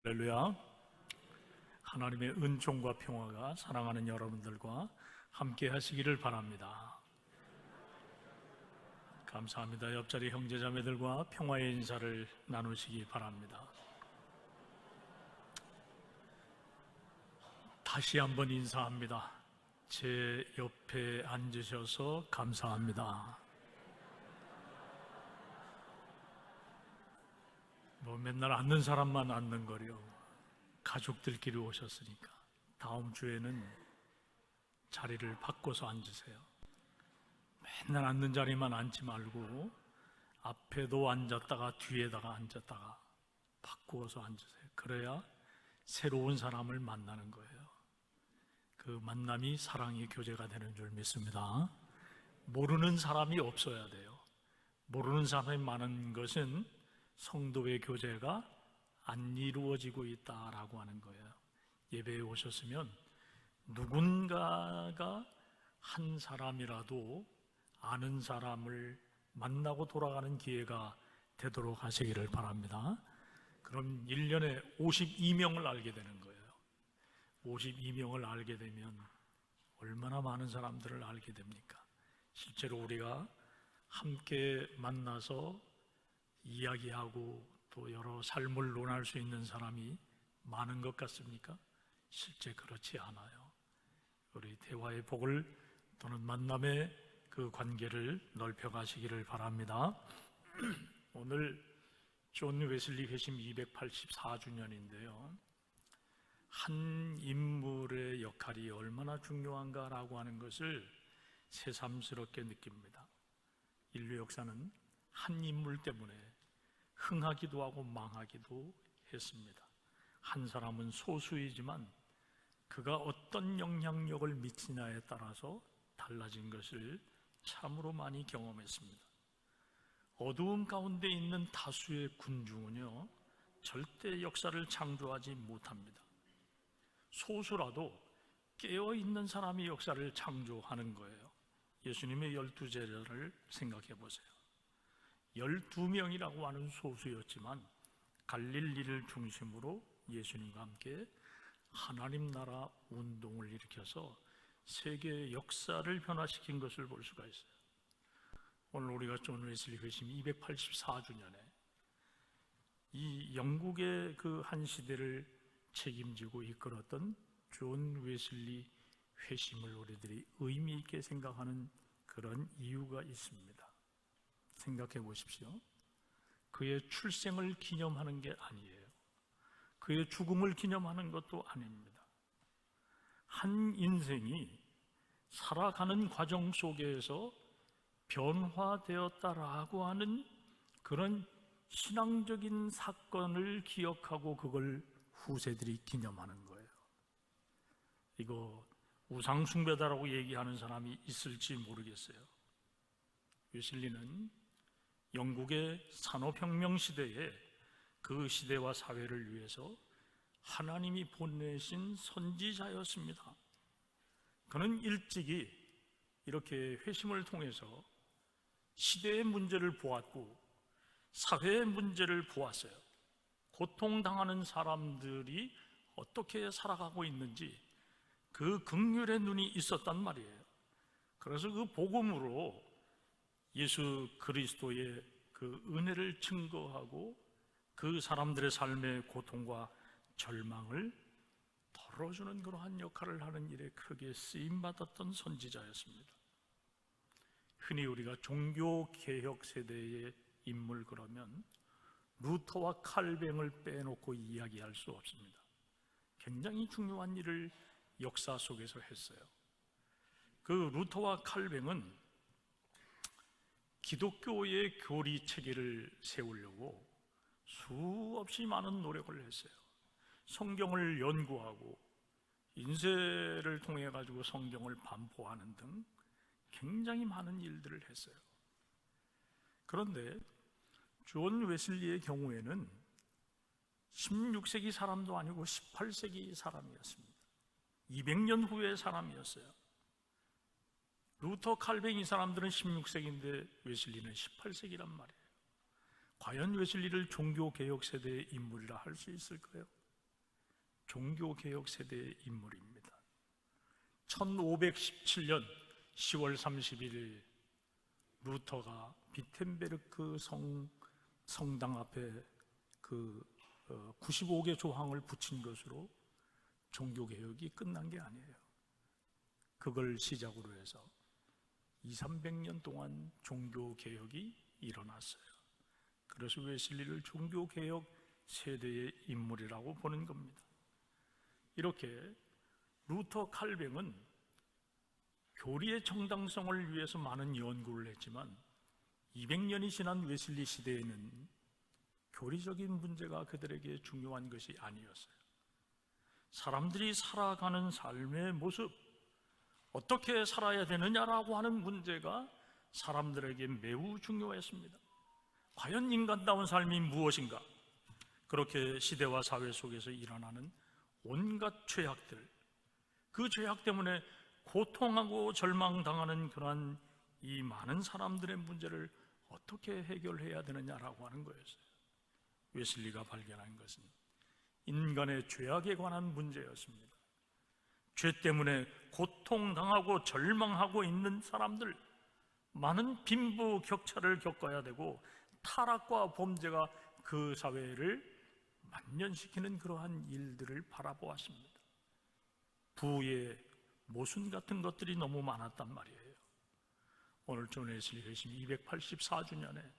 할렐루야. 하나님의 은총과 평화가 사랑하는 여러분들과 함께 하시기를 바랍니다. 감사합니다. 옆자리 형제자매들과 평화의 인사를 나누시기 바랍니다. 다시 한번 인사합니다. 제 옆에 앉으셔서 감사합니다. 맨날 앉는 사람만 앉는 거려. 가족들끼리 오셨으니까 다음 주에는 자리를 바꿔서 앉으세요. 맨날 앉는 자리만 앉지 말고 앞에도 앉았다가 뒤에다가 앉았다가 바꾸어서 앉으세요. 그래야 새로운 사람을 만나는 거예요. 그 만남이 사랑의 교제가 되는 줄 믿습니다. 모르는 사람이 없어야 돼요. 모르는 사람이 많은 것은 성도의 교제가 안 이루어지고 있다라고 하는 거예요. 예배에 오셨으면 누군가가 한 사람이라도 아는 사람을 만나고 돌아가는 기회가 되도록 하시기를 바랍니다. 그럼 1년에 52명을 알게 되는 거예요. 52명을 알게 되면 얼마나 많은 사람들을 알게 됩니까? 실제로 우리가 함께 만나서 이야기하고 또 여러 삶을 논할 수 있는 사람이 많은 것 같습니까? 실제 그렇지 않아요. 우리 대화의 복을 또는 만남의 그 관계를 넓혀가시기를 바랍니다. 오늘 존 웨슬리 회심 284주년인데요. 한 인물의 역할이 얼마나 중요한가라고 하는 것을 새삼스럽게 느낍니다. 인류 역사는 한 인물 때문에 흥하기도 하고 망하기도 했습니다. 한 사람은 소수이지만 그가 어떤 영향력을 미치냐에 따라서 달라진 것을 참으로 많이 경험했습니다. 어두움 가운데 있는 다수의 군중은요, 절대 역사를 창조하지 못합니다. 소수라도 깨어있는 사람이 역사를 창조하는 거예요. 예수님의 12제자를 생각해 보세요. 12명이라고 하는 소수였지만 갈릴리를 중심으로 예수님과 함께 하나님 나라 운동을 일으켜서 세계의 역사를 변화시킨 것을 볼 수가 있어요. 오늘 우리가 존 웨슬리 회심 284주년에 이 영국의 그 한 시대를 책임지고 이끌었던 존 웨슬리 회심을 우리들이 의미 있게 생각하는 그런 이유가 있습니다. 생각해 보십시오. 그의 출생을 기념하는 게 아니에요. 그의 죽음을 기념하는 것도 아닙니다. 한 인생이 살아가는 과정 속에서 변화되었다라고 하는 그런 신앙적인 사건을 기억하고 그걸 후세들이 기념하는 거예요. 이거 우상숭배다라고 얘기하는 사람이 있을지 모르겠어요. 웨슬리는 영국의 산업혁명 시대에 그 시대와 사회를 위해서 하나님이 보내신 선지자였습니다. 그는 일찍이 이렇게 회심을 통해서 시대의 문제를 보았고 사회의 문제를 보았어요. 고통당하는 사람들이 어떻게 살아가고 있는지 그 긍휼의 눈이 있었단 말이에요. 그래서 그 복음으로 예수 그리스도의 그 은혜를 증거하고 그 사람들의 삶의 고통과 절망을 덜어주는 그러한 역할을 하는 일에 크게 쓰임받았던 선지자였습니다. 흔히 우리가 종교개혁 세대의 인물 그러면 루터와 칼뱅을 빼놓고 이야기할 수 없습니다. 굉장히 중요한 일을 역사 속에서 했어요. 그 루터와 칼뱅은 기독교의 교리 체계를 세우려고 수없이 많은 노력을 했어요. 성경을 연구하고 인쇄를 통해 가지고 성경을 반포하는 등 굉장히 많은 일들을 했어요. 그런데 존 웨슬리의 경우에는 16세기 사람도 아니고 18세기 사람이었습니다. 200년 후의 사람이었어요. 루터, 칼뱅 이 사람들은 16세기인데 웨슬리는 18세기란 말이에요. 과연 웨슬리를 종교개혁 세대의 인물이라 할 수 있을까요? 종교개혁 세대의 인물입니다. 1517년 10월 31일 루터가 비텐베르크 성당 앞에 그 95개 조항을 붙인 것으로 종교개혁이 끝난 게 아니에요. 그걸 시작으로 해서 200~300년 동안 종교개혁이 일어났어요. 그래서 웨슬리를 종교개혁 세대의 인물이라고 보는 겁니다. 이렇게 루터 칼뱅은 교리의 정당성을 위해서 많은 연구를 했지만 200년이 지난 웨슬리 시대에는 교리적인 문제가 그들에게 중요한 것이 아니었어요. 사람들이 살아가는 삶의 모습, 어떻게 살아야 되느냐라고 하는 문제가 사람들에게 매우 중요했습니다. 과연 인간다운 삶이 무엇인가? 그렇게 시대와 사회 속에서 일어나는 온갖 죄악들, 그 죄악 때문에 고통하고 절망당하는 그러한 이 많은 사람들의 문제를 어떻게 해결해야 되느냐라고 하는 거였어요. 웨슬리가 발견한 것은 인간의 죄악에 관한 문제였습니다. 죄 때문에 고통당하고 절망하고 있는 사람들, 많은 빈부격차를 겪어야 되고 타락과 범죄가 그 사회를 만연시키는 그러한 일들을 바라보았습니다. 부의 모순 같은 것들이 너무 많았단 말이에요. 오늘 존 웨슬리 회심 284주년에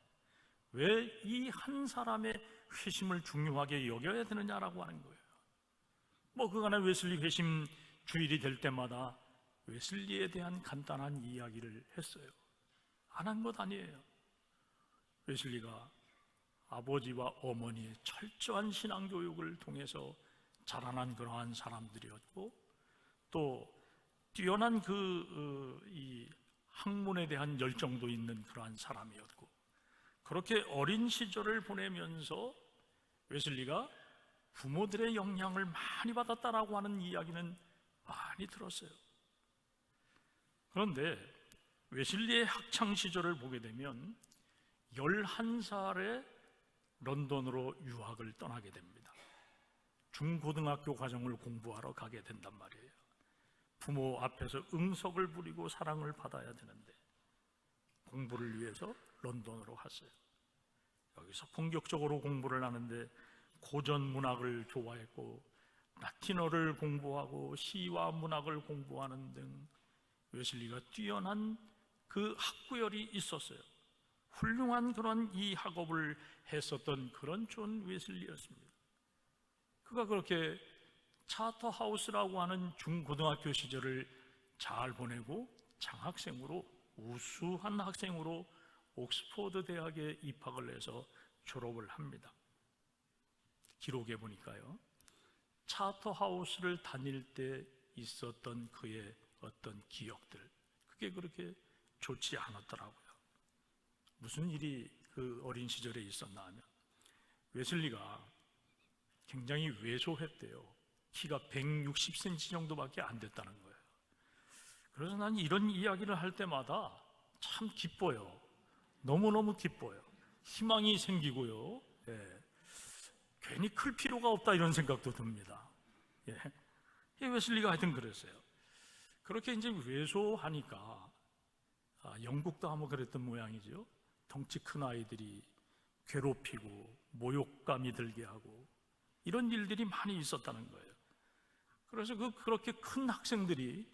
왜 이 한 사람의 회심을 중요하게 여겨야 되느냐라고 하는 거예요. 그간에 웨슬리 회심 주일이 될 때마다 웨슬리에 대한 간단한 이야기를 했어요. 안 한 것 아니에요. 웨슬리가 아버지와 어머니의 철저한 신앙교육을 통해서 자라난 그러한 사람들이었고, 또 뛰어난 이 학문에 대한 열정도 있는 그러한 사람이었고, 그렇게 어린 시절을 보내면서 웨슬리가 부모들의 영향을 많이 받았다라고 하는 이야기는 많이 들었어요. 그런데 웨슬리의 학창 시절을 보게 되면 11살에 런던으로 유학을 떠나게 됩니다. 중고등학교 과정을 공부하러 가게 된단 말이에요. 부모 앞에서 응석을 부리고 사랑을 받아야 되는데 공부를 위해서 런던으로 갔어요. 여기서 본격적으로 공부를 하는데 고전 문학을 좋아했고 라틴어를 공부하고 시와 문학을 공부하는 등 웨슬리가 뛰어난 그 학구열이 있었어요. 훌륭한 그런 이 학업을 했었던 그런 존 웨슬리였습니다. 그가 그렇게 차터하우스라고 하는 중고등학교 시절을 잘 보내고 장학생으로, 우수한 학생으로 옥스퍼드 대학에 입학을 해서 졸업을 합니다. 기록에 보니까요, 차터하우스를 다닐 때 있었던 그의 어떤 기억들, 그게 그렇게 좋지 않았더라고요. 무슨 일이 그 어린 시절에 있었나 하면 웨슬리가 굉장히 왜소했대요. 키가 160cm 정도밖에 안 됐다는 거예요. 그래서 난 이런 이야기를 할 때마다 참 기뻐요. 너무너무 기뻐요. 희망이 생기고요. 괜히 클 필요가 없다 이런 생각도 듭니다. 웨슬리가 하여튼 그랬어요. 그렇게 이제 왜소하니까 영국도 한번 그랬던 모양이죠. 덩치 큰 아이들이 괴롭히고 모욕감이 들게 하고 이런 일들이 많이 있었다는 거예요. 그래서 그렇게 큰 학생들이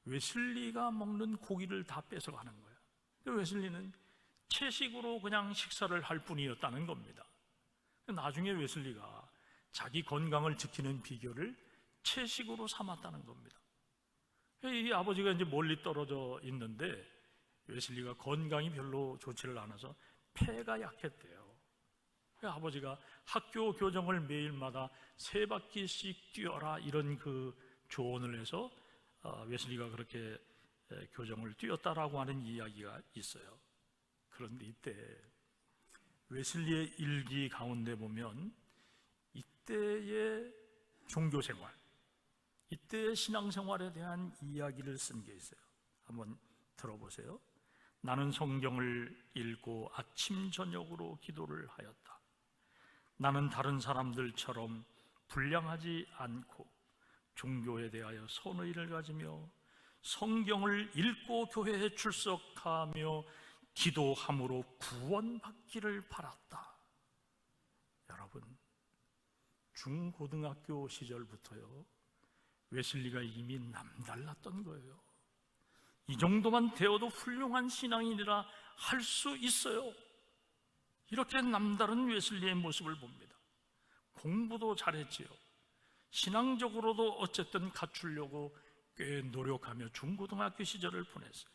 웨슬리가 먹는 고기를 다 뺏어가는 거예요. 웨슬리는 채식으로 그냥 식사를 할 뿐이었다는 겁니다. 나중에 웨슬리가 자기 건강을 지키는 비결을 채식으로 삼았다는 겁니다. 이 아버지가 이제 멀리 떨어져 있는데 웨슬리가 건강이 별로 좋지를 않아서 폐가 약했대요. 아버지가 학교 교정을 매일마다 3바퀴씩 뛰어라 이런 그 조언을 해서 웨슬리가 그렇게 교정을 뛰었다라고 하는 이야기가 있어요. 그런데 이때 웨슬리의 일기 가운데 보면 이때의 종교생활, 이때의 신앙생활에 대한 이야기를 쓴 게 있어요. 한번 들어보세요. 나는 성경을 읽고 아침 저녁으로 기도를 하였다. 나는 다른 사람들처럼 불량하지 않고 종교에 대하여 선의를 가지며 성경을 읽고 교회에 출석하며 기도함으로 구원받기를 바랐다. 여러분, 중고등학교 시절부터요, 웨슬리가 이미 남달랐던 거예요. 이 정도만 되어도 훌륭한 신앙인이라 할 수 있어요. 이렇게 남다른 웨슬리의 모습을 봅니다. 공부도 잘했지요. 신앙적으로도 어쨌든 갖추려고 꽤 노력하며 중고등학교 시절을 보냈어요.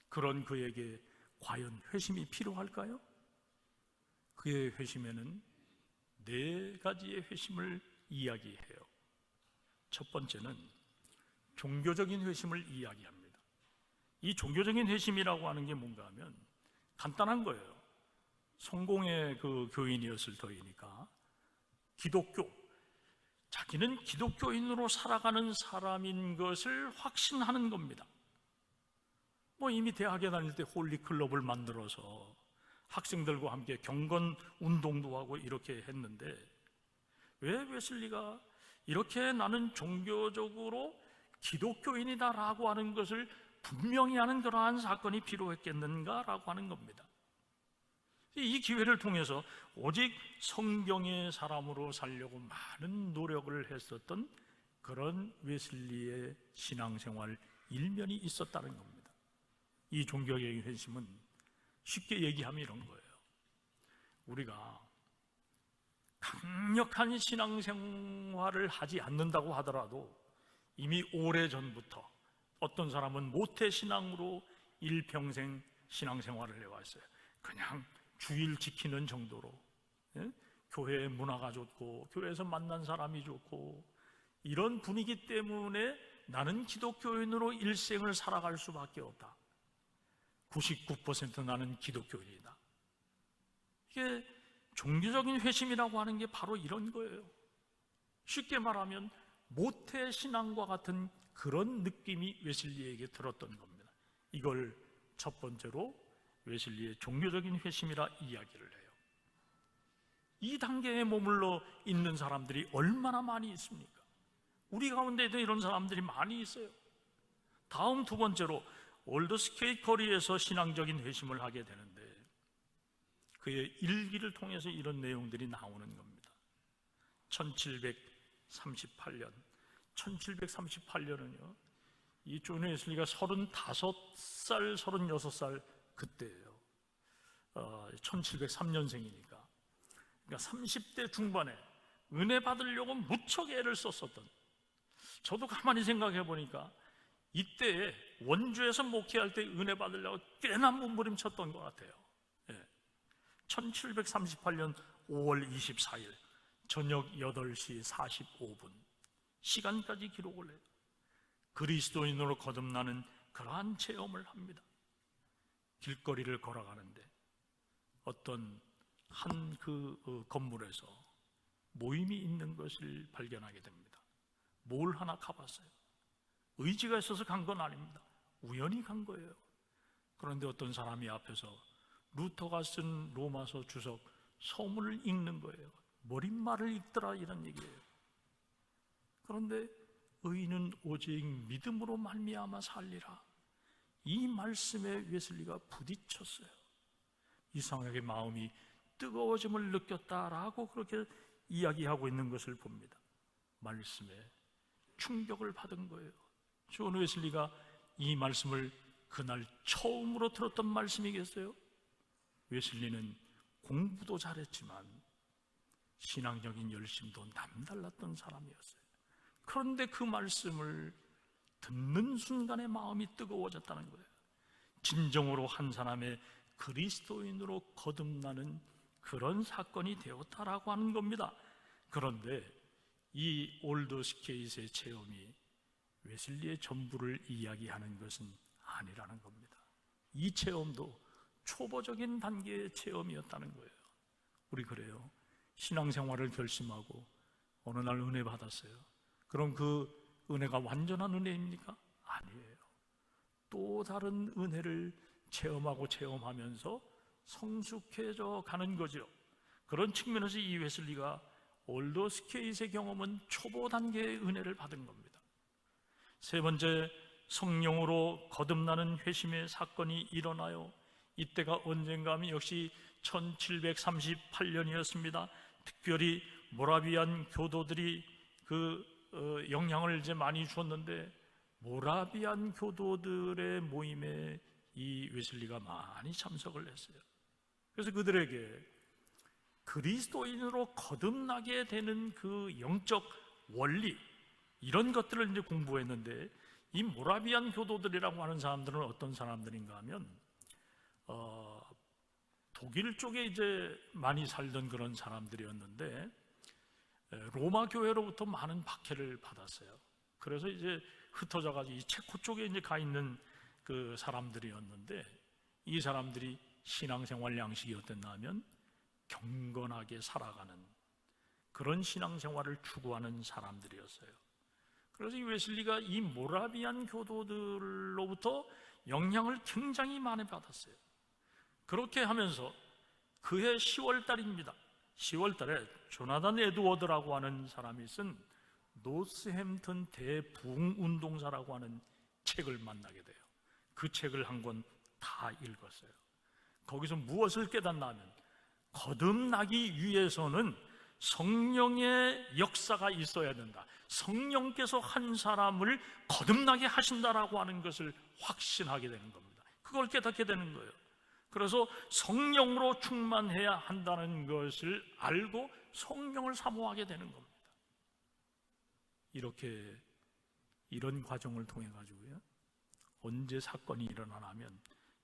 그런 그에게 과연 회심이 필요할까요? 그의 회심에는 4가지의 회심을 이야기해요. 첫 번째는 종교적인 회심을 이야기합니다. 이 종교적인 회심이라고 하는 게 뭔가 하면 간단한 거예요. 성공의 그 교인이었을 터이니까 기독교, 자기는 기독교인으로 살아가는 사람인 것을 확신하는 겁니다. 이미 대학에 다닐 때 홀리클럽을 만들어서 학생들과 함께 경건 운동도 하고 이렇게 했는데, 왜 웨슬리가 이렇게 나는 종교적으로 기독교인이다라고 하는 것을 분명히 하는 그러한 사건이 필요했겠는가라고 하는 겁니다. 이 기회를 통해서 오직 성경의 사람으로 살려고 많은 노력을 했었던 그런 웨슬리의 신앙생활 일면이 있었다는 겁니다. 이 종교적인 회심은 쉽게 얘기하면 이런 거예요. 우리가 강력한 신앙생활을 하지 않는다고 하더라도 이미 오래전부터 어떤 사람은 모태신앙으로 일평생 신앙생활을 해왔어요. 그냥 주일 지키는 정도로, 교회의 문화가 좋고 교회에서 만난 사람이 좋고 이런 분위기 때문에 나는 기독교인으로 일생을 살아갈 수밖에 없다. 99% 나는 기독교인이다. 이게 종교적인 회심이라고 하는 게 바로 이런 거예요. 쉽게 말하면 모태신앙과 같은 그런 느낌이 웨슬리에게 들었던 겁니다. 이걸 첫 번째로 웨슬리의 종교적인 회심이라 이야기를 해요. 이 단계에 머물러 있는 사람들이 얼마나 많이 있습니까? 우리 가운데도 이런 사람들이 많이 있어요. 다음 두 번째로 올드스케이 거리에서 신앙적인 회심을 하게 되는데, 그의 일기를 통해서 이런 내용들이 나오는 겁니다. 1738년은요, 이 존 웨슬리가 35살, 36살 그때예요. 1703년생이니까. 그러니까 30대 중반에 은혜 받으려고 무척 애를 썼었던, 저도 가만히 생각해 보니까 이때에 원주에서 목회할 때 은혜 받으려고 꽤나 몸부림쳤던 것 같아요. 1738년 5월 24일 저녁 8시 45분 시간까지 기록을 해요. 그리스도인으로 거듭나는 그러한 체험을 합니다. 길거리를 걸어가는데 어떤 한 그 건물에서 모임이 있는 것을 발견하게 됩니다. 뭘 하나 가봤어요. 의지가 있어서 간 건 아닙니다. 우연히 간 거예요. 그런데 어떤 사람이 앞에서 루터가 쓴 로마서 주석 서문을 읽는 거예요. 머릿말을 읽더라 이런 얘기예요. 그런데 의인은 오직 믿음으로 말미암아 살리라, 이 말씀에 웨슬리가 부딪혔어요. 이상하게 마음이 뜨거워짐을 느꼈다라고 그렇게 이야기하고 있는 것을 봅니다. 말씀에 충격을 받은 거예요. 존 웨슬리가 이 말씀을 그날 처음으로 들었던 말씀이겠어요? 웨슬리는 공부도 잘했지만 신앙적인 열심도 남달랐던 사람이었어요. 그런데 그 말씀을 듣는 순간에 마음이 뜨거워졌다는 거예요. 진정으로 한 사람의 그리스도인으로 거듭나는 그런 사건이 되었다라고 하는 겁니다. 그런데 이 올드스케이트의 체험이 웨슬리의 전부를 이야기하는 것은 아니라는 겁니다. 이 체험도 초보적인 단계의 체험이었다는 거예요. 우리 그래요. 신앙생활을 결심하고 어느 날 은혜 받았어요. 그럼 그 은혜가 완전한 은혜입니까? 아니에요. 또 다른 은혜를 체험하고 체험하면서 성숙해져 가는 거죠. 그런 측면에서 이 웨슬리가 올더스케이스의 경험은 초보 단계의 은혜를 받은 겁니다. 세 번째, 성령으로 거듭나는 회심의 사건이 일어나요. 이때가 언젠가 하면 역시 1738년이었습니다. 특별히 모라비안 교도들이 영향을 이제 많이 주었는데, 모라비안 교도들의 모임에 이 웨슬리가 많이 참석을 했어요. 그래서 그들에게 그리스도인으로 거듭나게 되는 그 영적 원리, 이런 것들을 이제 공부했는데, 이 모라비안 교도들이라고 하는 사람들은 어떤 사람들인가 하면 독일 쪽에 이제 많이 살던 그런 사람들이었는데, 로마 교회로부터 많은 박해를 받았어요. 그래서 이제 흩어져가지고 이 체코 쪽에 이제 가 있는 그 사람들이었는데, 이 사람들이 신앙생활 양식이 어땠나 하면 경건하게 살아가는 그런 신앙생활을 추구하는 사람들이었어요. 그래서 이 웨슬리가 이 모라비안 교도들로부터 영향을 굉장히 많이 받았어요. 그렇게 하면서 그해 10월 달입니다. 10월 달에 조나단 에드워드라고 하는 사람이 쓴 노스햄튼 대부흥운동사라고 하는 책을 만나게 돼요. 그 책을 한 권 다 읽었어요. 거기서 무엇을 깨닫나 하면, 거듭나기 위해서는 성령의 역사가 있어야 된다. 성령께서 한 사람을 거듭나게 하신다라고 하는 것을 확신하게 되는 겁니다. 그걸 깨닫게 되는 거예요. 그래서 성령으로 충만해야 한다는 것을 알고 성령을 사모하게 되는 겁니다. 이런 과정을 통해 가지고요, 언제 사건이 일어나냐면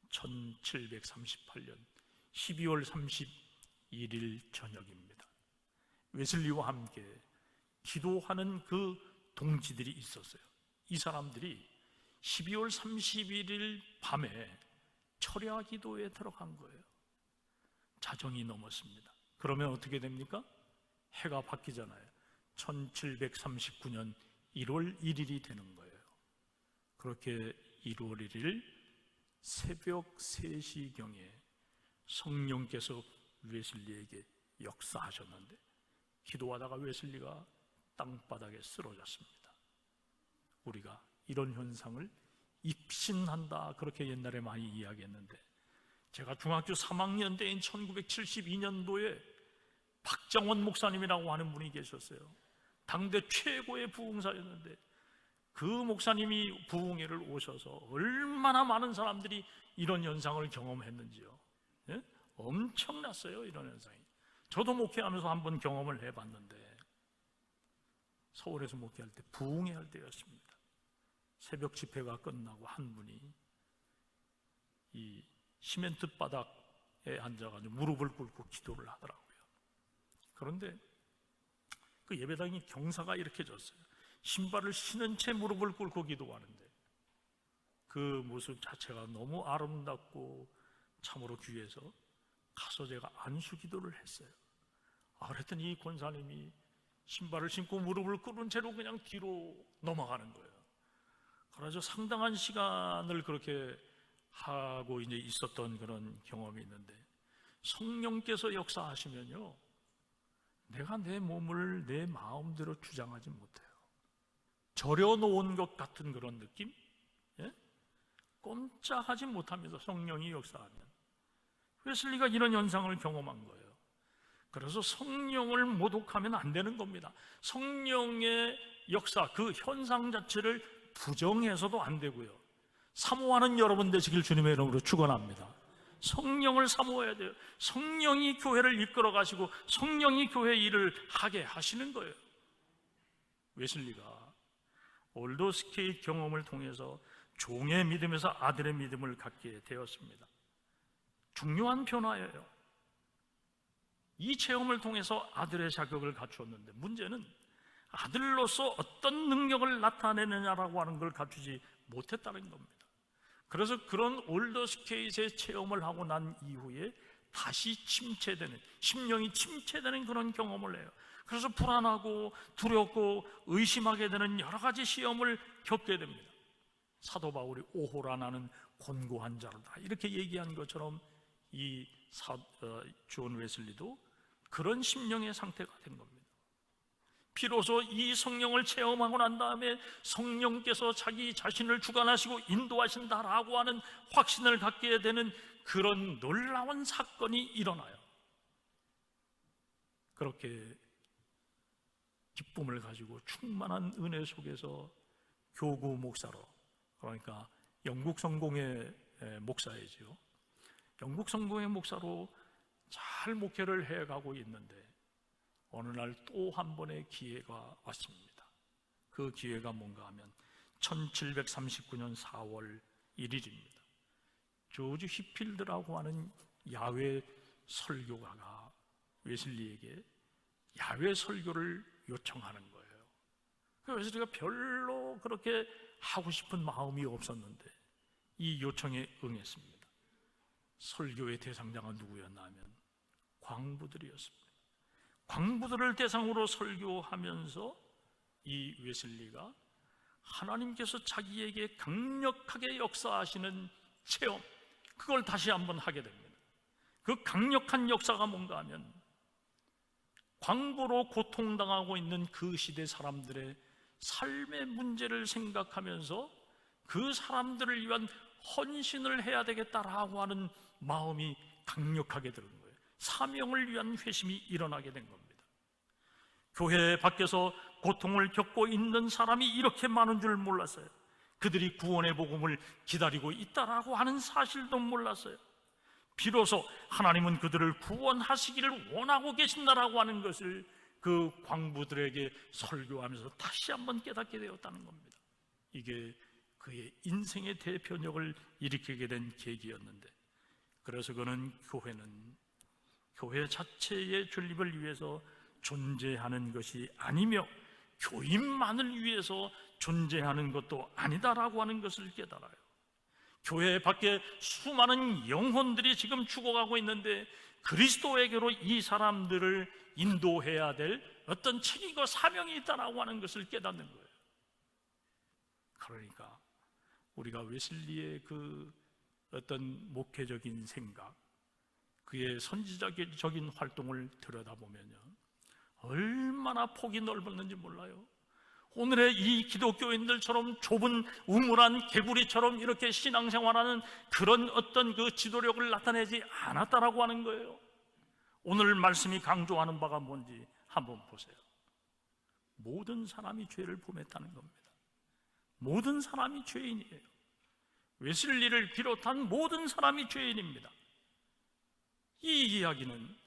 1738년 12월 31일 저녁입니다. 웨슬리와 함께 기도하는 그 동지들이 있었어요. 이 사람들이 12월 31일 밤에 철야 기도에 들어간 거예요. 자정이 넘었습니다. 그러면 어떻게 됩니까? 해가 바뀌잖아요. 1739년 1월 1일이 되는 거예요. 그렇게 1월 1일 새벽 3시경에 성령께서 웨슬리에게 역사하셨는데, 기도하다가 웨슬리가 땅바닥에 쓰러졌습니다. 우리가 이런 현상을 입신한다, 그렇게 옛날에 많이 이야기했는데, 제가 중학교 3학년 때인 1972년도에 박정원 목사님이라고 하는 분이 계셨어요. 당대 최고의 부흥사였는데, 그 목사님이 부흥회를 오셔서 얼마나 많은 사람들이 이런 현상을 경험했는지요. 예? 엄청났어요, 이런 현상이. 저도 목회하면서 한번 경험을 해봤는데, 서울에서 목회할 때 부흥회 할 때였습니다. 새벽 집회가 끝나고 한 분이 이 시멘트 바닥에 앉아가지고 무릎을 꿇고 기도를 하더라고요. 그런데 그 예배당이 경사가 이렇게 졌어요. 신발을 신은 채 무릎을 꿇고 기도하는데, 그 모습 자체가 너무 아름답고 참으로 귀해서 가서 제가 안수 기도를 했어요. 그랬더니 이 권사님이 신발을 신고 무릎을 꿇은 채로 그냥 뒤로 넘어가는 거예요. 그래서 상당한 시간을 그렇게 하고 이제 있었던 그런 경험이 있는데, 성령께서 역사하시면요, 내가 내 몸을 내 마음대로 주장하지 못해요. 절여놓은 것 같은 그런 느낌? 예? 꼼짝하지 못하면서 성령이 역사하면, 웨슬리가 이런 현상을 경험한 거예요. 그래서 성령을 모독하면 안 되는 겁니다. 성령의 역사, 그 현상 자체를 부정해서도 안 되고요, 사모하는 여러분 되시길 주님의 이름으로 축원합니다. 성령을 사모해야 돼요. 성령이 교회를 이끌어 가시고 성령이 교회 일을 하게 하시는 거예요. 웨슬리가 올더스케이 경험을 통해서 종의 믿음에서 아들의 믿음을 갖게 되었습니다. 중요한 변화예요. 이 체험을 통해서 아들의 자격을 갖추었는데, 문제는 아들로서 어떤 능력을 나타내느냐라고 하는 걸 갖추지 못했다는 겁니다. 그래서 그런 올더스케이스의 체험을 하고 난 이후에 다시 침체되는, 심령이 침체되는 그런 경험을 해요. 그래서 불안하고 두렵고 의심하게 되는 여러 가지 시험을 겪게 됩니다. 사도 바울이 오호라 나는 곤고한 자로다, 이렇게 얘기한 것처럼 이 존 웨슬리도 그런 심령의 상태가 된 겁니다. 비로소 이 성령을 체험하고 난 다음에 성령께서 자기 자신을 주관하시고 인도하신다라고 하는 확신을 갖게 되는 그런 놀라운 사건이 일어나요. 그렇게 기쁨을 가지고 충만한 은혜 속에서 교구 목사로, 그러니까 영국 성공의 목사이지요. 영국 성공의 목사로 잘 목회를 해가고 있는데 어느 날 또 한 번의 기회가 왔습니다. 그 기회가 뭔가 하면 1739년 4월 1일입니다. 조지 휘필드라고 하는 야외 설교가가 웨슬리에게 야외 설교를 요청하는 거예요. 웨슬리가 별로 그렇게 하고 싶은 마음이 없었는데 이 요청에 응했습니다. 설교의 대상자가 누구였나 하면 광부들이었습니다. 광부들을 대상으로 설교하면서 이 웨슬리가 하나님께서 자기에게 강력하게 역사하시는 체험, 그걸 다시 한번 하게 됩니다. 그 강력한 역사가 뭔가 하면 광부로 고통당하고 있는 그 시대 사람들의 삶의 문제를 생각하면서 그 사람들을 위한 헌신을 해야 되겠다라고 하는 마음이 강력하게 드는 거예요. 사명을 위한 회심이 일어나게 된 겁니다. 교회 밖에서 고통을 겪고 있는 사람이 이렇게 많은 줄 몰랐어요. 그들이 구원의 복음을 기다리고 있다라고 하는 사실도 몰랐어요. 비로소 하나님은 그들을 구원하시기를 원하고 계신다라고 하는 것을 그 광부들에게 설교하면서 다시 한번 깨닫게 되었다는 겁니다. 이게 그의 인생의 대변혁을 일으키게 된 계기였는데, 그래서 그는 교회 자체의 존립을 위해서 존재하는 것이 아니며 교인만을 위해서 존재하는 것도 아니다라고 하는 것을 깨달아요. 교회 밖에 수많은 영혼들이 지금 죽어가고 있는데 그리스도에게로 이 사람들을 인도해야 될 어떤 책임과 사명이 있다라고 하는 것을 깨닫는 거예요. 그러니까 우리가 웨슬리의 그 어떤 목회적인 생각, 그의 선지자적인 활동을 들여다보면요, 얼마나 폭이 넓었는지 몰라요. 오늘의 이 기독교인들처럼 좁은 우물한 개구리처럼 이렇게 신앙생활하는 그런 어떤 그 지도력을 나타내지 않았다라고 하는 거예요. 오늘 말씀이 강조하는 바가 뭔지 한번 보세요. 모든 사람이 죄를 범했다는 겁니다. 모든 사람이 죄인이에요. 웨슬리를 비롯한 모든 사람이 죄인입니다. 이 이야기는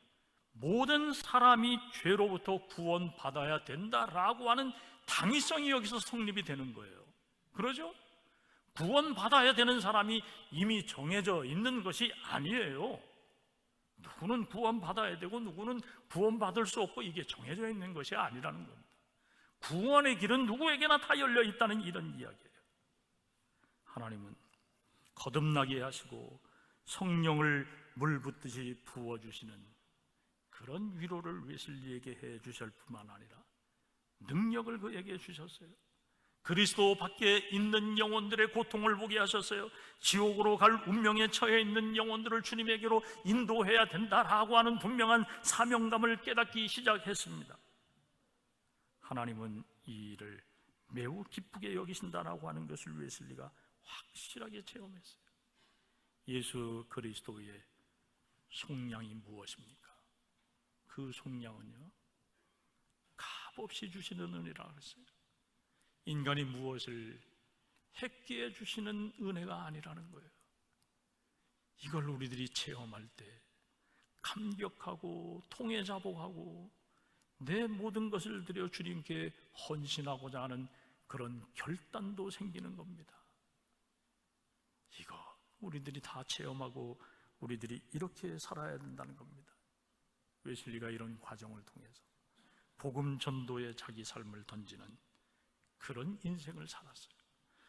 모든 사람이 죄로부터 구원받아야 된다라고 하는 당위성이 여기서 성립이 되는 거예요. 그러죠? 구원받아야 되는 사람이 이미 정해져 있는 것이 아니에요. 누구는 구원받아야 되고 누구는 구원받을 수 없고, 이게 정해져 있는 것이 아니라는 겁니다. 구원의 길은 누구에게나 다 열려 있다는 이런 이야기예요. 하나님은 거듭나게 하시고 성령을 물붓듯이 부어주시는 그런 위로를 웨슬리에게 해주실 뿐만 아니라 능력을 그에게 주셨어요. 그리스도 밖에 있는 영혼들의 고통을 보게 하셨어요. 지옥으로 갈 운명에 처해 있는 영혼들을 주님에게로 인도해야 된다라고 하는 분명한 사명감을 깨닫기 시작했습니다. 하나님은 이 일을 매우 기쁘게 여기신다라고 하는 것을 웨슬리가 확실하게 체험했어요. 예수 그리스도의 속량이 무엇입니까? 그 속량은요, 값없이 주시는 은혜라 그랬어요. 인간이 무엇을 했기에 주시는 은혜가 아니라는 거예요. 이걸 우리들이 체험할 때 감격하고 통회자복하고 내 모든 것을 들여 주님께 헌신하고자 하는 그런 결단도 생기는 겁니다. 이거 우리들이 다 체험하고 우리들이 이렇게 살아야 된다는 겁니다. 웨슬리가 이런 과정을 통해서 복음 전도에 자기 삶을 던지는 그런 인생을 살았어요.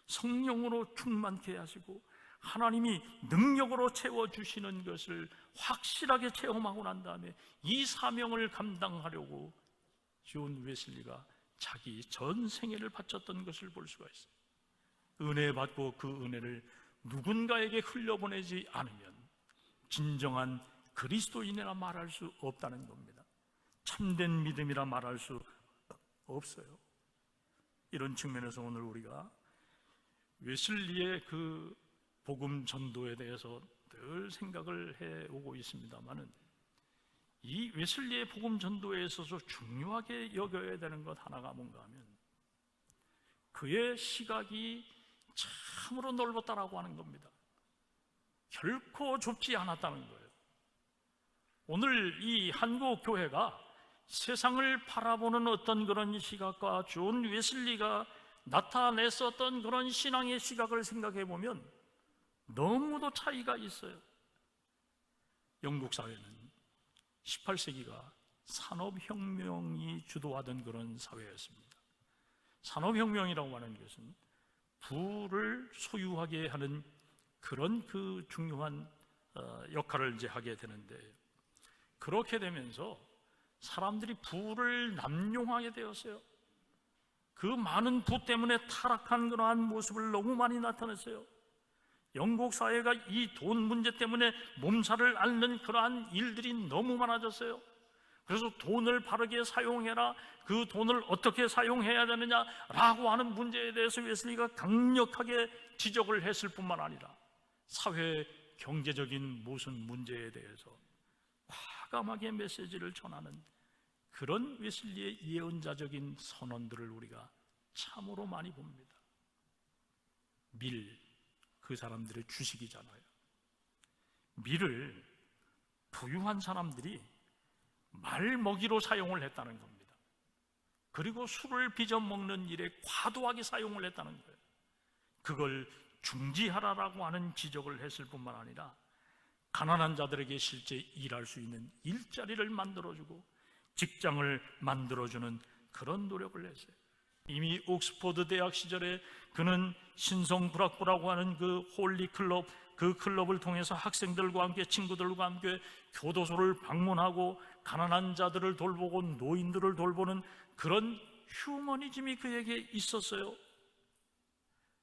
성령으로 충만케 하시고 하나님이 능력으로 채워주시는 것을 확실하게 체험하고 난 다음에 이 사명을 감당하려고 존 웨슬리가 자기 전 생애를 바쳤던 것을 볼 수가 있어요. 은혜 받고 그 은혜를 누군가에게 흘려보내지 않으면 진정한 그리스도인이라 말할 수 없다는 겁니다. 참된 믿음이라 말할 수 없어요. 이런 측면에서 오늘 우리가 웨슬리의 그 복음 전도에 대해서 늘 생각을 해오고 있습니다만은, 이 웨슬리의 복음 전도에 있어서 중요하게 여겨야 되는 것 하나가 뭔가 하면 그의 시각이 참으로 넓었다라고 하는 겁니다. 결코 좁지 않았다는 거예요. 오늘 이 한국 교회가 세상을 바라보는 어떤 그런 시각과 존 웨슬리가 나타냈었던 그런 신앙의 시각을 생각해 보면 너무도 차이가 있어요. 영국 사회는 18세기가 산업혁명이 주도하던 그런 사회였습니다. 산업혁명이라고 하는 것은 부를 소유하게 하는 그런 그 중요한 역할을 이제 하게 되는데, 그렇게 되면서 사람들이 부를 남용하게 되었어요. 그 많은 부 때문에 타락한 그러한 모습을 너무 많이 나타냈어요. 영국 사회가 이 돈 문제 때문에 몸살을 앓는 그러한 일들이 너무 많아졌어요. 그래서 돈을 바르게 사용해라, 그 돈을 어떻게 사용해야 되느냐라고 하는 문제에 대해서 웨슬리가 강력하게 지적을 했을 뿐만 아니라 사회 경제적인 무슨 문제에 대해서 과감하게 메시지를 전하는 그런 웨슬리의 예언자적인 선언들을 우리가 참으로 많이 봅니다. 밀, 그 사람들의 주식이잖아요. 밀을 부유한 사람들이 말 먹이로 사용을 했다는 겁니다. 그리고 술을 빚어 먹는 일에 과도하게 사용을 했다는 거예요. 그걸 중지하라라고 하는 지적을 했을 뿐만 아니라 가난한 자들에게 실제 일할 수 있는 일자리를 만들어주고 직장을 만들어주는 그런 노력을 했어요. 이미 옥스퍼드 대학 시절에 그는 신성불학부라고 하는 그 홀리 클럽, 그 클럽을 통해서 학생들과 함께, 친구들과 함께 교도소를 방문하고 가난한 자들을 돌보고 노인들을 돌보는 그런 휴머니즘이 그에게 있었어요.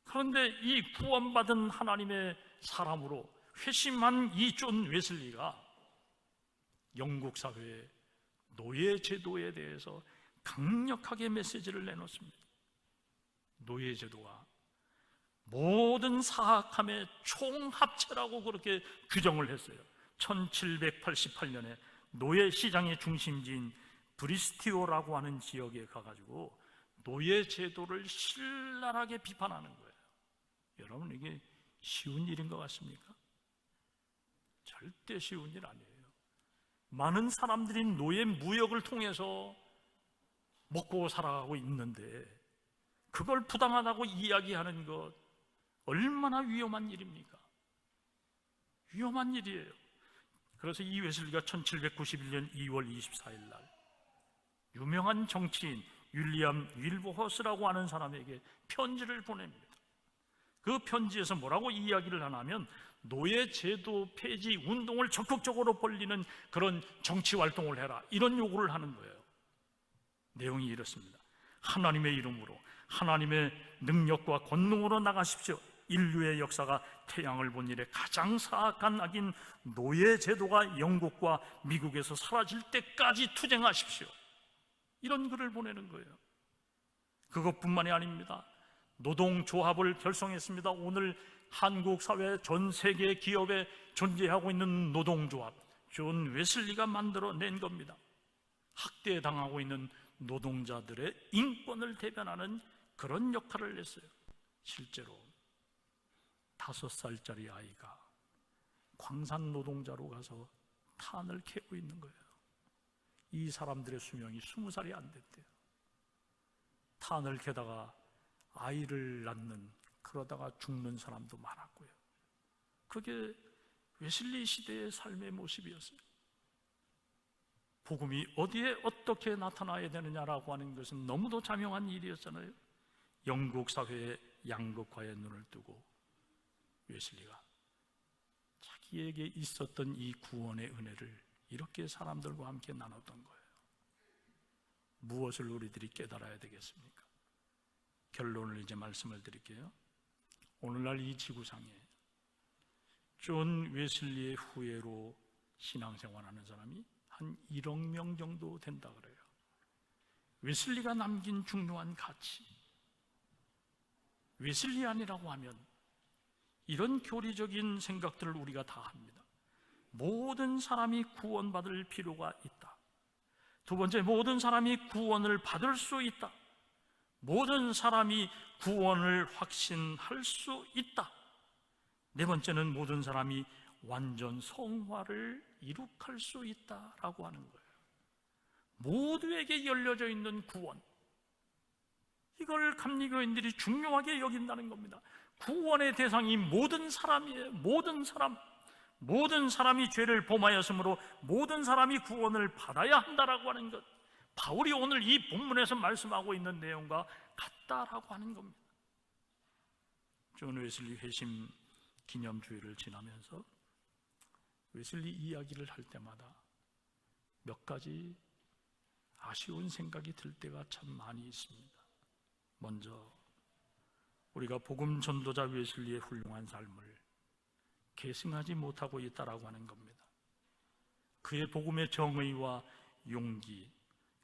그런데 이 구원받은 하나님의 사람으로 회심한 이 존 웨슬리가 영국 사회의 노예 제도에 대해서 강력하게 메시지를 내놓습니다. 노예 제도가 모든 사악함의 총합체라고 그렇게 규정을 했어요. 1788년에 노예 시장의 중심지인 브리스티오라고 하는 지역에 가가지고 노예 제도를 신랄하게 비판하는 거예요. 여러분, 이게 쉬운 일인 것 같습니까? 절대 쉬운 일 아니에요. 많은 사람들이 노예 무역을 통해서 먹고 살아가고 있는데 그걸 부당하다고 이야기하는 것, 얼마나 위험한 일입니까? 위험한 일이에요. 그래서 이 웨슬리가 1791년 2월 24일 날 유명한 정치인 윌리엄 윌버허스라고 하는 사람에게 편지를 보냅니다. 그 편지에서 뭐라고 이야기를 하냐면 노예 제도 폐지 운동을 적극적으로 벌리는 그런 정치 활동을 해라, 이런 요구를 하는 거예요. 내용이 이렇습니다. 하나님의 이름으로, 하나님의 능력과 권능으로 나가십시오. 인류의 역사가 태양을 본 이래 가장 사악한 악인 노예 제도가 영국과 미국에서 사라질 때까지 투쟁하십시오. 이런 글을 보내는 거예요. 그것뿐만이 아닙니다. 노동조합을 결성했습니다. 오늘 한국 사회 전 세계 기업에 존재하고 있는 노동조합, 존 웨슬리가 만들어낸 겁니다. 학대당하고 있는 노동자들의 인권을 대변하는 그런 역할을 했어요. 실제로 5살짜리 아이가 광산 노동자로 가서 탄을 캐고 있는 거예요. 이 사람들의 수명이 20살이 안 됐대요. 탄을 캐다가 아이를 낳는, 그러다가 죽는 사람도 많았고요. 그게 웨슬리 시대의 삶의 모습이었어요. 복음이 어디에 어떻게 나타나야 되느냐라고 하는 것은 너무도 자명한 일이었잖아요. 영국 사회의 양극화에 눈을 뜨고 웨슬리가 자기에게 있었던 이 구원의 은혜를 이렇게 사람들과 함께 나눴던 거예요. 무엇을 우리들이 깨달아야 되겠습니까? 결론을 이제 말씀을 드릴게요. 오늘날 이 지구상에 존 웨슬리의 후예로 신앙생활하는 사람이 한 1억 명 정도 된다 그래요. 웨슬리가 남긴 중요한 가치, 웨슬리안이라고 하면 이런 교리적인 생각들을 우리가 다 합니다. 모든 사람이 구원받을 필요가 있다. 두 번째, 모든 사람이 구원을 받을 수 있다. 모든 사람이 구원을 확신할 수 있다. 네 번째는 모든 사람이 완전 성화를 이룩할 수 있다라고 하는 거예요. 모두에게 열려져 있는 구원, 이걸 감리교인들이 중요하게 여긴다는 겁니다. 구원의 대상이 모든 사람이에요. 모든 사람이 죄를 범하였으므로 모든 사람이 구원을 받아야 한다라고 하는 것, 바울이 오늘 이 본문에서 말씀하고 있는 내용과 같다라고 하는 겁니다. 존 웨슬리 회심 기념주일을 지나면서 웨슬리 이야기를 할 때마다 몇 가지 아쉬운 생각이 들 때가 참 많이 있습니다. 먼저 우리가 복음 전도자 웨슬리의 훌륭한 삶을 계승하지 못하고 있다라고 하는 겁니다. 그의 복음의 정의와 용기,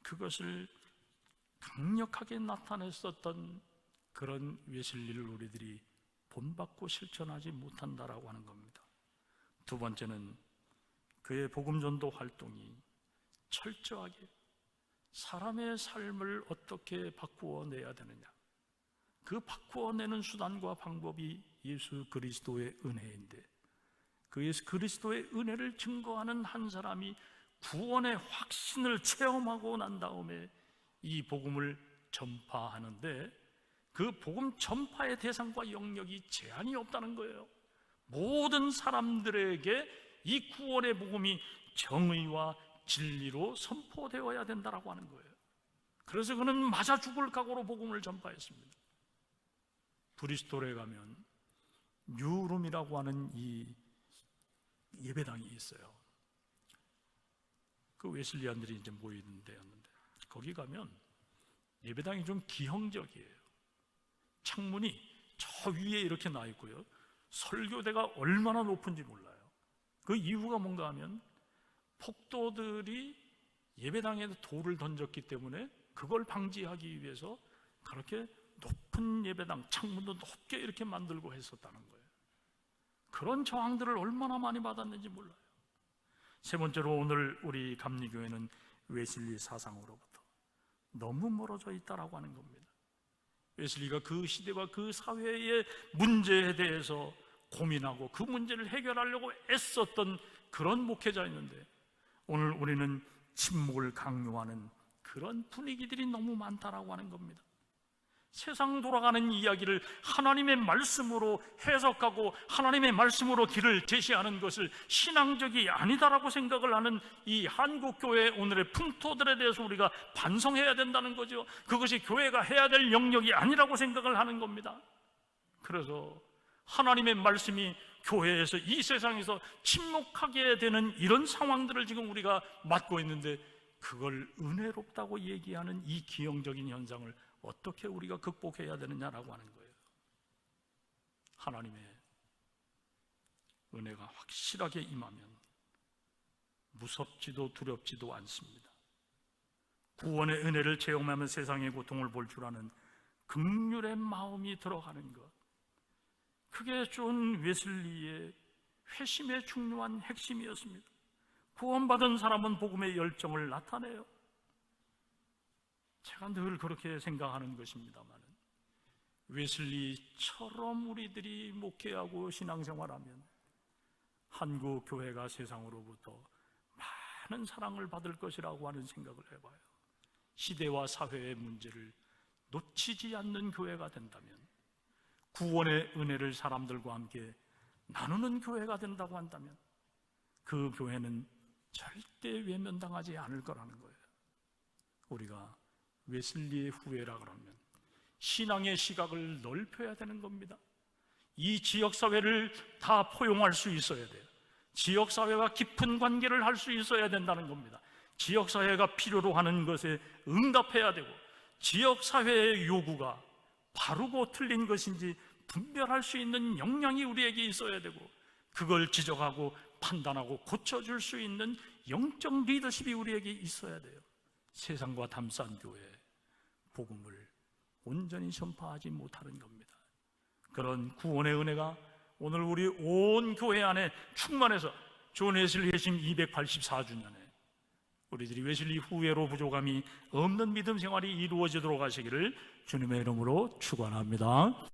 그것을 강력하게 나타냈었던 그런 웨슬리를 우리들이 본받고 실천하지 못한다라고 하는 겁니다. 두 번째는 그의 복음 전도 활동이 철저하게 사람의 삶을 어떻게 바꾸어내야 되느냐, 그 바꾸어내는 수단과 방법이 예수 그리스도의 은혜인데, 그 예수 그리스도의 은혜를 증거하는 한 사람이 구원의 확신을 체험하고 난 다음에 이 복음을 전파하는데, 그 복음 전파의 대상과 영역이 제한이 없다는 거예요. 모든 사람들에게 이 구원의 복음이 정의와 진리로 선포되어야 된다라고 하는 거예요. 그래서 그는 맞아 죽을 각오로 복음을 전파했습니다. 브리스톨에 가면 뉴룸이라고 하는 이 예배당이 있어요. 그 웨슬리안들이 이제 모이는 데였는데, 거기 가면 예배당이 좀 기형적이에요. 창문이 저 위에 이렇게 나 있고요, 설교대가 얼마나 높은지 몰라요. 그 이유가 뭔가 하면 폭도들이 예배당에 돌을 던졌기 때문에 그걸 방지하기 위해서 그렇게 높은 예배당 창문도 높게 이렇게 만들고 했었다는 거예요. 그런 저항들을 얼마나 많이 받았는지 몰라요. 세 번째로 오늘 우리 감리교회는 웨슬리 사상으로부터 너무 멀어져 있다라고 하는 겁니다. 웨슬리가 그 시대와 그 사회의 문제에 대해서 고민하고 그 문제를 해결하려고 애썼던 그런 목회자였는데, 오늘 우리는 침묵을 강요하는 그런 분위기들이 너무 많다라고 하는 겁니다. 세상 돌아가는 이야기를 하나님의 말씀으로 해석하고 하나님의 말씀으로 길을 제시하는 것을 신앙적이 아니다라고 생각을 하는 이 한국교회 오늘의 풍토들에 대해서 우리가 반성해야 된다는 거죠. 그것이 교회가 해야 될 영역이 아니라고 생각을 하는 겁니다. 그래서 하나님의 말씀이 교회에서 이 세상에서 침묵하게 되는 이런 상황들을 지금 우리가 맞고 있는데, 그걸 은혜롭다고 얘기하는 이 기형적인 현상을 어떻게 우리가 극복해야 되느냐라고 하는 거예요. 하나님의 은혜가 확실하게 임하면 무섭지도 두렵지도 않습니다. 구원의 은혜를 체험하면 세상의 고통을 볼 줄 아는 긍휼의 마음이 들어가는 것, 그게 존 웨슬리의 회심의 중요한 핵심이었습니다. 구원받은 사람은 복음의 열정을 나타내요. 제가 늘 그렇게 생각하는 것입니다만, 웨슬리처럼 우리들이 목회하고 신앙생활하면 한국 교회가 세상으로부터 많은 사랑을 받을 것이라고 하는 생각을 해봐요. 시대와 사회의 문제를 놓치지 않는 교회가 된다면, 구원의 은혜를 사람들과 함께 나누는 교회가 된다고 한다면, 그 교회는 절대 외면당하지 않을 거라는 거예요. 우리가 웨슬리의 후예라 그러면 신앙의 시각을 넓혀야 되는 겁니다. 이 지역사회를 다 포용할 수 있어야 돼요. 지역사회와 깊은 관계를 할 수 있어야 된다는 겁니다. 지역사회가 필요로 하는 것에 응답해야 되고, 지역사회의 요구가 바르고 틀린 것인지 분별할 수 있는 역량이 우리에게 있어야 되고, 그걸 지적하고 판단하고 고쳐줄 수 있는 영적 리더십이 우리에게 있어야 돼요. 세상과 담산 교회, 복음을 온전히 전파하지 못하는 겁니다. 그런 구원의 은혜가 오늘 우리 온 교회 안에 충만해서 존 웨슬리 회심 284주년에 우리들이 웨슬리 후예로 부족함이 없는 믿음 생활이 이루어지도록 하시기를 주님의 이름으로 축원합니다.